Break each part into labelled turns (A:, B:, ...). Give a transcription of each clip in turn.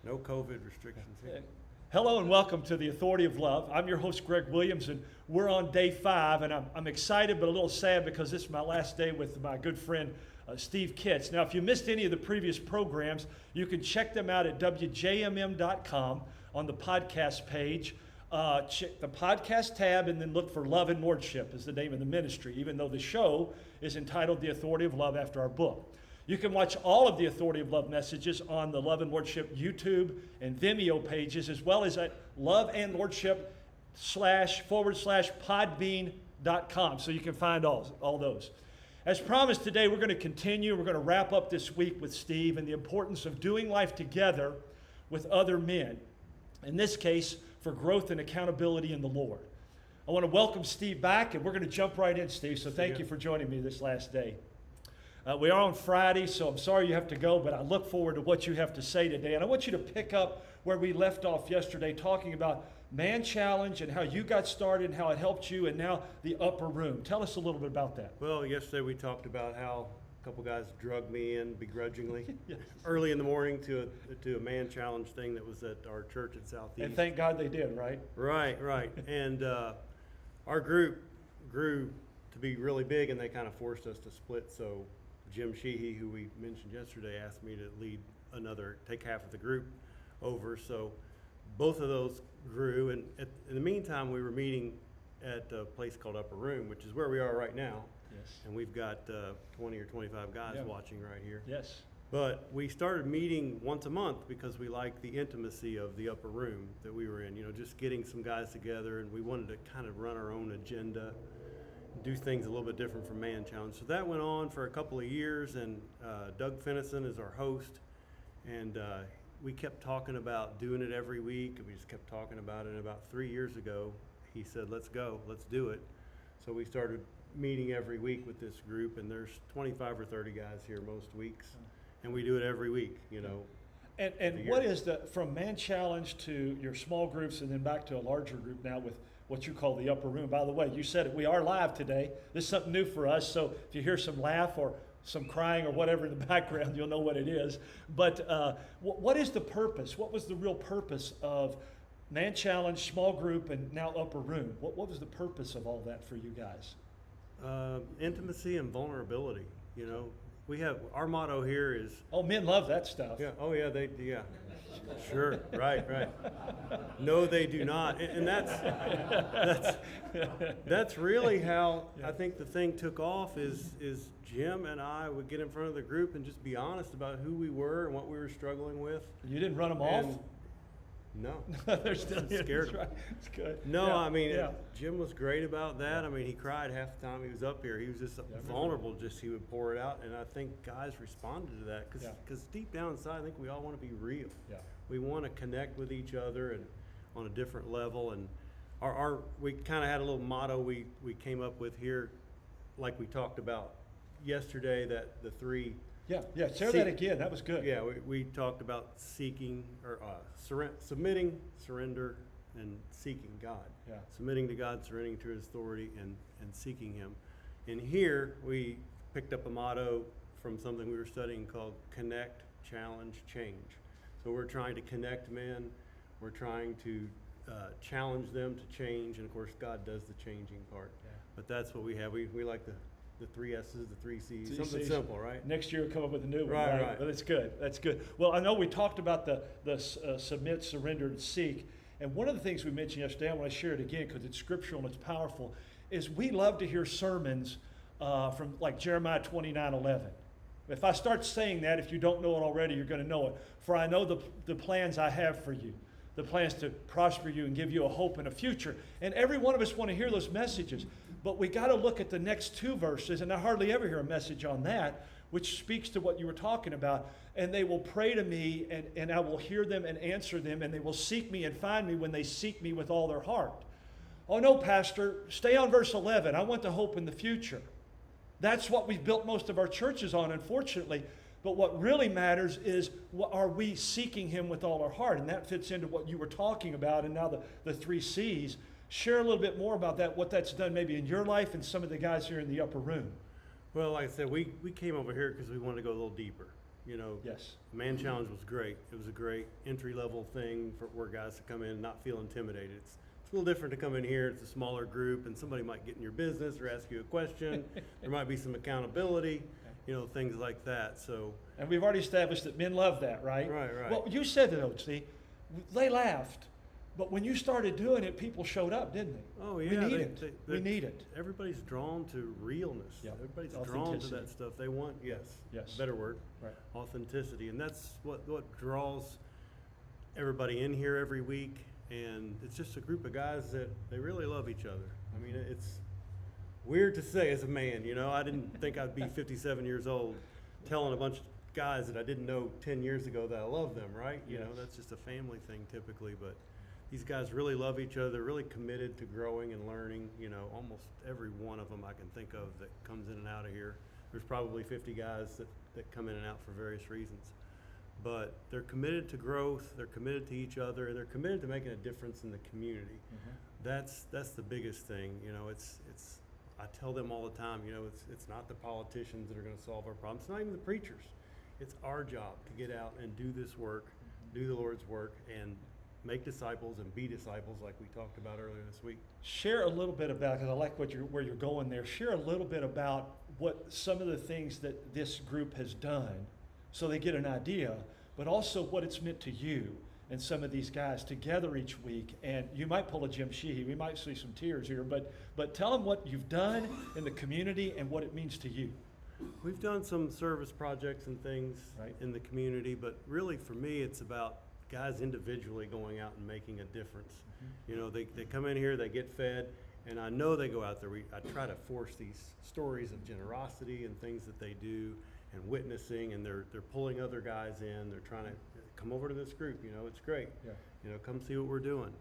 A: No COVID restrictions here.
B: Hello and welcome to the Authority of Love. I'm your host, Greg Williams, and we're on day 5, and I'm excited but a little sad because this is my last day with my good friend, Steve Kitts. Now, if you missed any of the previous programs, you can check them out at wjmm.com on the podcast page. Check the podcast tab and then look for Love and Lordship is the name of the ministry, even though the show is entitled The Authority of Love after our book. You can watch all of the Authority of Love messages on the Love and Lordship YouTube and Vimeo pages, as well as at loveandlordship/podbean.com. So you can find all those. As promised, today we're going to continue. We're going to wrap up this week with Steve and the importance of doing life together with other men. In this case, for growth and accountability in the Lord. I want to welcome Steve back, and we're going to jump right in, Steve. So thank you for joining me this last day. We are on Friday, so I'm sorry you have to go, but I look forward to what you have to say today. And I want you to pick up where we left off yesterday, talking about Man Challenge and how you got started and how it helped you, and now the upper room. Tell us a little bit about that.
A: Well, yesterday we talked about how a couple guys drugged me in begrudgingly
B: Yes.
A: early in the morning to a Man Challenge thing that was at our church at Southeast.
B: And thank God they did, right?
A: Right. And our group grew to be really big, and they kind of forced us to split. So Jim Sheehy, who we mentioned yesterday, asked me to take half of the group over. So both of those grew, and in the meantime, we were meeting at a place called Upper Room, which is where we are right now.
B: Yes.
A: And we've got 20 or 25 guys watching right here.
B: Yes.
A: But we started meeting once a month because we liked the intimacy of the upper room that we were in, just getting some guys together, and we wanted to kind of run our own agenda, do things a little bit different from Man Challenge. So that went on for a couple of years, and Doug Finnison is our host, and we kept talking about doing it every week, and we just kept talking about it. And about 3 years ago, he said, let's go, let's do it. So we started meeting every week with this group, and there's 25 or 30 guys here most weeks, and we do it every week,
B: And what is from Man Challenge to your small groups and then back to a larger group now with what you call the upper room? By the way, you said it, we are live today. This is something new for us, so if you hear some laugh or some crying or whatever in the background, you'll know what it is. But what is the purpose? What was the real purpose of Man Challenge, small group, and now upper room? What was the purpose of all that for you guys?
A: Intimacy and vulnerability. We have our motto here is.
B: Oh, men love that stuff.
A: Yeah. Oh, yeah. Sure. Right. No, they do not. And that's really how I think the thing took off. Is Jim and I would get in front of the group and just be honest about who we were and what we were struggling with.
B: You didn't run them off?
A: No.
B: They're still
A: scared.
B: Right. It's good.
A: No, Jim was great about that. He cried half the time he was up here. He was just vulnerable. He would pour it out, and I think guys responded to that because deep down inside, I think we all want to be real.
B: Yeah.
A: We want to connect with each other and on a different level. And we kind of had a little motto we came up with here, like we talked about yesterday. That the three.
B: Yeah. Share that again. That was good.
A: Yeah, we talked about seeking or submitting, surrender, and seeking God.
B: Yeah.
A: Submitting to God, surrendering to His authority, and seeking Him. And here we picked up a motto from something we were studying called Connect, Challenge, Change. So we're trying to connect men. We're trying to challenge them to change, and of course God does the changing part.
B: Yeah.
A: But that's what we have. We like the 3 S's, the 3 C's, something
B: C's.
A: simple, right?
B: Next year we'll come up with a new one,
A: right?
B: But it's good. That's good. Well, I know we talked about the submit, surrender, and seek. And one of the things we mentioned yesterday, I want to share it again because it's scriptural and it's powerful, is we love to hear sermons from like Jeremiah 29:11. If I start saying that, if you don't know it already, you're going to know it. For I know the plans I have for you, the plans to prosper you and give you a hope and a future. And every one of us want to hear those messages. But we got to look at the next 2 verses, and I hardly ever hear a message on that, which speaks to what you were talking about. And they will pray to me, and I will hear them and answer them, and they will seek me and find me when they seek me with all their heart. Oh no, Pastor, stay on verse 11. I want the hope in the future. That's what we've built most of our churches on, unfortunately. But what really matters is, are we seeking Him with all our heart? And that fits into what you were talking about, and now the 3 C's. Share a little bit more about that, what that's done maybe in your life and some of the guys here in the upper room.
A: Well, like I said, we came over here because we wanted to go a little deeper. You know,
B: Yes.
A: Man Challenge was great. It was a great entry-level thing for guys to come in and not feel intimidated. It's a little different to come in here. It's a smaller group, and somebody might get in your business or ask you a question. There might be some accountability, you know, things like that. So,
B: And we've already established that men love that, right?
A: Right.
B: Well, you said it, O.C. They laughed, but when you started doing it, people showed up, didn't they?
A: oh yeah,
B: We need
A: they-
B: it.
A: they-
B: We need it.
A: Everybody's drawn to realness.
B: Yeah.
A: Everybody's drawn to
B: Authenticity.
A: that stuff. They want, yes,
B: Yes.
A: better word,
B: Right.
A: authenticity, and that's what draws everybody in here every week. And it's just a group of guys that they really love each other. I mean, it's weird to say as a man, you know. I didn't think I'd be 57 years old telling a bunch of guys that I didn't know 10 years ago that I love them, right? You know,
B: Yes.
A: that's just a family thing typically, but these guys really love each other, really committed to growing and learning. You know, almost every one of them I can think of that comes in and out of here. There's probably 50 guys that come in and out for various reasons. But they're committed to growth, they're committed to each other, and they're committed to making a difference in the community. That's the biggest thing. You know, it's I tell them all the time, you know, it's not the politicians that are going to solve our problems. It's not even the preachers. It's our job to get out and do this work, do the Lord's work, and make disciples and be disciples like we talked about earlier this week.
B: Share a little bit about, because I like where you're going there. Share a little bit about what some of the things that this group has done so they get an idea, but also what it's meant to you and some of these guys together each week. And you might pull a Jim Sheehy. We might see some tears here, but tell them what you've done in the community and what it means to you.
A: We've done some service projects and things
B: Right.
A: in the community, but really for me, it's about guys individually going out and making a difference. You know, they come in here, they get fed, and I know they go out there. I try to force these stories of generosity and things that they do and witnessing, and they're pulling other guys in. They're trying to come over to this group. You know, it's great.
B: Yeah.
A: You know, come see what we're doing.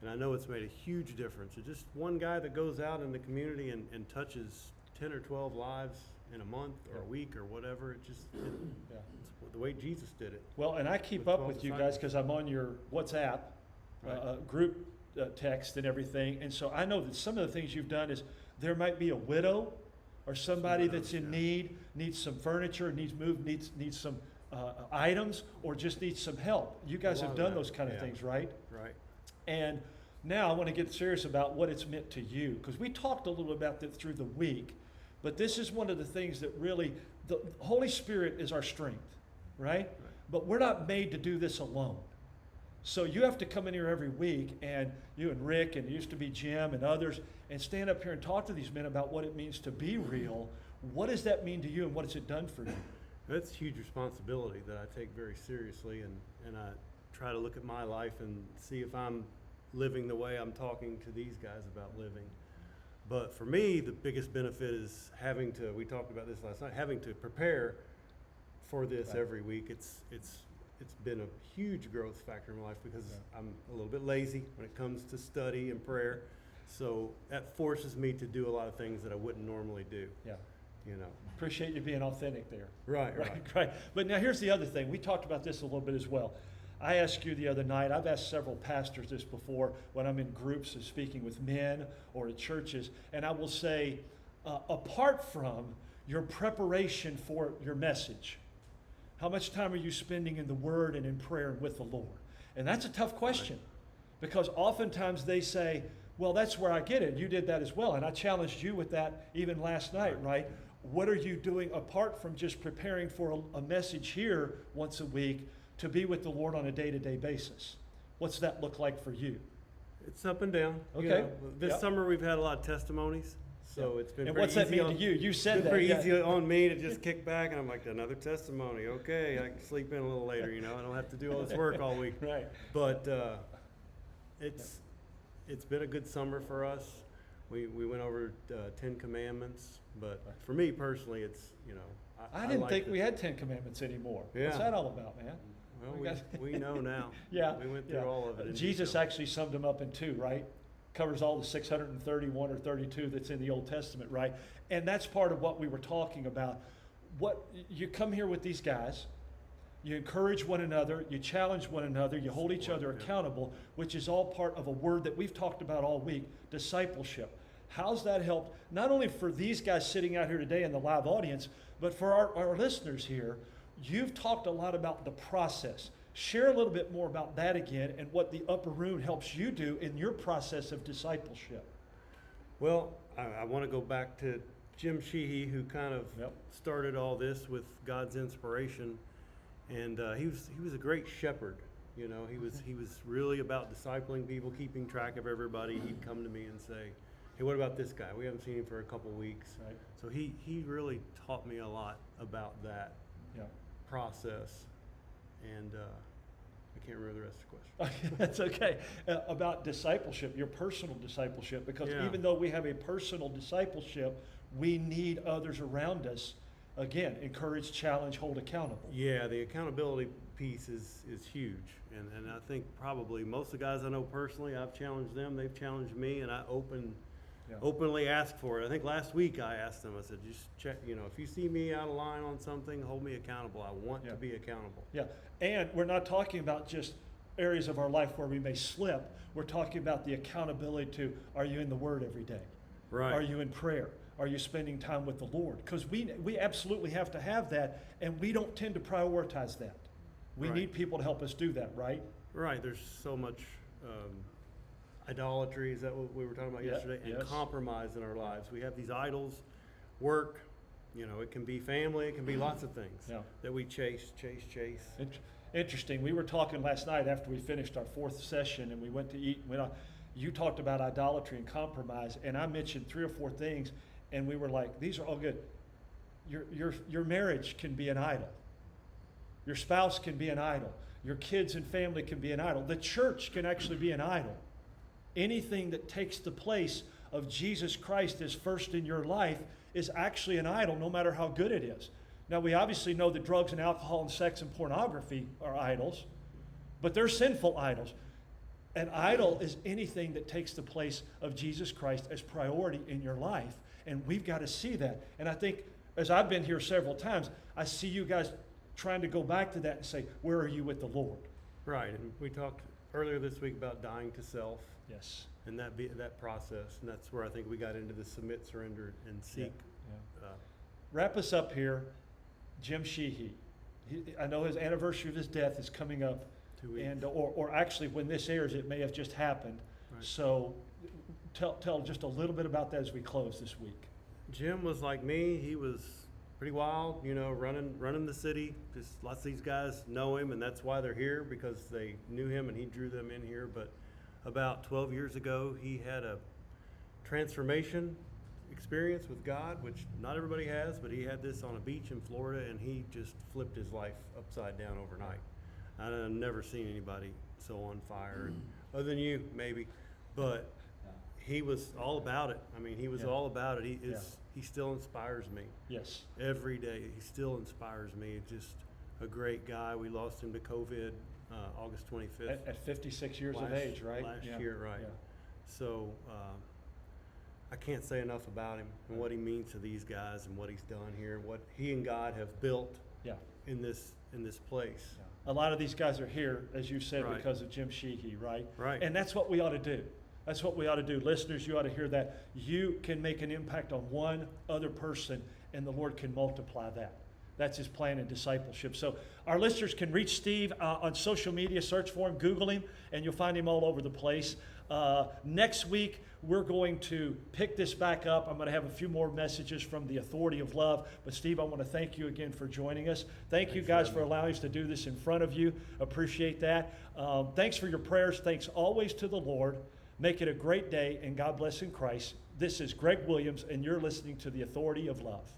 A: And I know it's made a huge difference. It's just one guy that goes out in the community and touches 10 or 12 lives in a month or a week or whatever. It's the way Jesus did it.
B: Well, and I keep
A: With
B: up
A: 12
B: with you
A: disciples.
B: guys because I'm on your WhatsApp
A: Right.
B: group text and everything. And so I know that some of the things you've done is there might be a widow or somebody
A: Some
B: that's in
A: widows, yeah.
B: needs some furniture, needs moved, needs some items, or just needs some help. You guys
A: lot
B: have
A: of
B: done
A: that,
B: those kind of
A: yeah.
B: things, right?
A: Right.
B: And now I want to get serious about what it's meant to you, because we talked a little about that through the week, but this is one of the things that really, the Holy Spirit is our strength, right? But we're not made to do this alone. So you have to come in here every week, and you and Rick, and it used to be Jim and others, and stand up here and talk to these men about what it means to be real. What does that mean to you, and what has it done for you?
A: That's a huge responsibility that I take very seriously, and I try to look at my life and see if I'm living the way I'm talking to these guys about living. But for me, the biggest benefit is having to, we talked about this last night, having to prepare for this
B: Right.
A: every week. It's been a huge growth factor in my life because I'm a little bit lazy when it comes to study and prayer. So that forces me to do a lot of things that I wouldn't normally do,
B: Yeah.
A: you know.
B: Appreciate you being authentic there.
A: Right.
B: Right. But now here's the other thing. We talked about this a little bit as well. I asked you the other night, I've asked several pastors this before when I'm in groups and speaking with men or at churches, and I will say, apart from your preparation for your message, how much time are you spending in the Word and in prayer and with the Lord? And that's a tough question because oftentimes they say, well, that's where I get it. You did that as well. And I challenged you with that even last night, right? What are you doing apart from just preparing for a message here once a week to be with the Lord on a day-to-day basis? What's that look like for you?
A: It's up and down. you
B: Okay.
A: know. This
B: Yep.
A: summer we've had a lot of testimonies, so it's been
B: And
A: pretty
B: what's that
A: easy
B: mean
A: on,
B: to you? You said
A: been
B: that.
A: pretty
B: yeah.
A: easy on me to just kick back, and I'm like, another testimony. Okay, I can sleep in a little later. You know, I don't have to do all this work all week.
B: Right.
A: But it's been a good summer for us. We went over 10 Commandments, but for me personally, it's, you know,
B: I didn't
A: like
B: think
A: the-
B: we had 10 Commandments anymore. What's
A: Yeah.
B: that all about, man?
A: Well,
B: we got-
A: we know now.
B: Yeah.
A: We went through
B: yeah.
A: all of it. in
B: Jesus
A: detail.
B: actually summed them up in two, right? Covers all the 631 or 32 that's in the Old Testament, right? And that's part of what we were talking about. What you come here with these guys, you encourage one another, you challenge one another, you hold each other
A: Yeah.
B: accountable, which is all part of a word that we've talked about all week, discipleship. How's that helped, not only for these guys sitting out here today in the live audience, but for our listeners here? you've talked a lot about the process. Share a little bit more about that again and what the upper room helps you do in your process of discipleship.
A: Well, I want to go back to Jim Sheehy, who kind of
B: Yep.
A: started all this with God's inspiration, and he was a great shepherd. You know, he was really about discipling people, keeping track of everybody. He'd come to me and say, "Hey, what about this guy? We haven't seen him for a couple weeks."
B: Right.
A: So he really taught me a lot about that
B: Yeah.
A: process, and I can't remember the rest of the question.
B: That's okay. About discipleship, your personal discipleship, because
A: Yeah.
B: even though we have a personal discipleship, we need others around us. Again, encourage, challenge, hold accountable.
A: Yeah, the accountability piece is huge, and I think probably most of the guys I know personally, I've challenged them, they've challenged me, and I
B: Yeah.
A: openly ask for it. I think last week I asked them, I said, just check, if you see me out of line on something, hold me accountable. I want
B: Yeah.
A: to be accountable.
B: Yeah, and we're not talking about just areas of our life where we may slip. We're talking about the accountability to, are you in the Word every day?
A: Right.
B: Are you in prayer? Are you spending time with the Lord? Because we absolutely have to have that, and we don't tend to prioritize that. We
A: Right.
B: need people to help us do that, right?
A: Right, there's so much idolatry, is that what we were talking about
B: Yeah,
A: yesterday? And
B: yes.
A: compromise in our lives. We have these idols, work, it can be family, it can be lots of things
B: Yeah.
A: that we chase.
B: Interesting. We were talking last night after we finished our fourth session and we went to eat. You talked about idolatry and compromise, and I mentioned 3 or 4 things, and we were like, these are all good. Your marriage can be an idol. Your spouse can be an idol. Your kids and family can be an idol. The church can actually be an idol. Anything that takes the place of Jesus Christ as first in your life is actually an idol, no matter how good it is. Now, we obviously know that drugs and alcohol and sex and pornography are idols, but they're sinful idols. An idol is anything that takes the place of Jesus Christ as priority in your life, and we've got to see that. And I think, as I've been here several times, I see you guys trying to go back to that and say, where are you with the Lord?
A: Right, and we talked earlier this week about dying to self
B: Yes.
A: and that process, and that's where I think we got into the submit, surrender, and seek.
B: Wrap us up here, Jim Sheehy. I know his anniversary of his death is coming up.
A: 2 weeks.
B: And, or actually, when this airs, it may have just happened.
A: Right.
B: So tell just a little bit about that as we close this week.
A: Jim was like me. He was pretty wild, running the city. Just lots of these guys know him, and that's why they're here, because they knew him and he drew them in here. But about 12 years ago, he had a transformation experience with God, which not everybody has, but he had this on a beach in Florida, and he just flipped his life upside down overnight. I've never seen anybody so on fire, other than you, maybe. But he was all about it. I mean, he was
B: Yeah.
A: all about it. He
B: Yeah.
A: still inspires me
B: Yes.
A: every day. He still inspires me. Just a great guy. We lost him to COVID, August 25th.
B: At 56 years of age, right?
A: Last
B: Yeah.
A: year, right.
B: Yeah.
A: So I can't say enough about him and what he means to these guys and what he's done here and what he and God have built
B: Yeah.
A: in this place.
B: Yeah. A lot of these guys are here, as you said,
A: Right.
B: because of Jim Sheehy, right?
A: Right.
B: And that's what we ought to do. That's what we ought to do. Listeners, you ought to hear that. You can make an impact on one other person, and the Lord can multiply that. That's his plan in discipleship. So our listeners can reach Steve on social media. Search for him, Google him, and you'll find him all over the place. Next week, we're going to pick this back up. I'm going to have a few more messages from the Authority of Love. But Steve, I want to thank you again for joining us. Thank you guys for allowing us to do this in front of you. Appreciate that. Thanks for your prayers. Thanks always to the Lord. Make it a great day, and God bless in Christ. This is Greg Williams, and you're listening to the Authority of Love.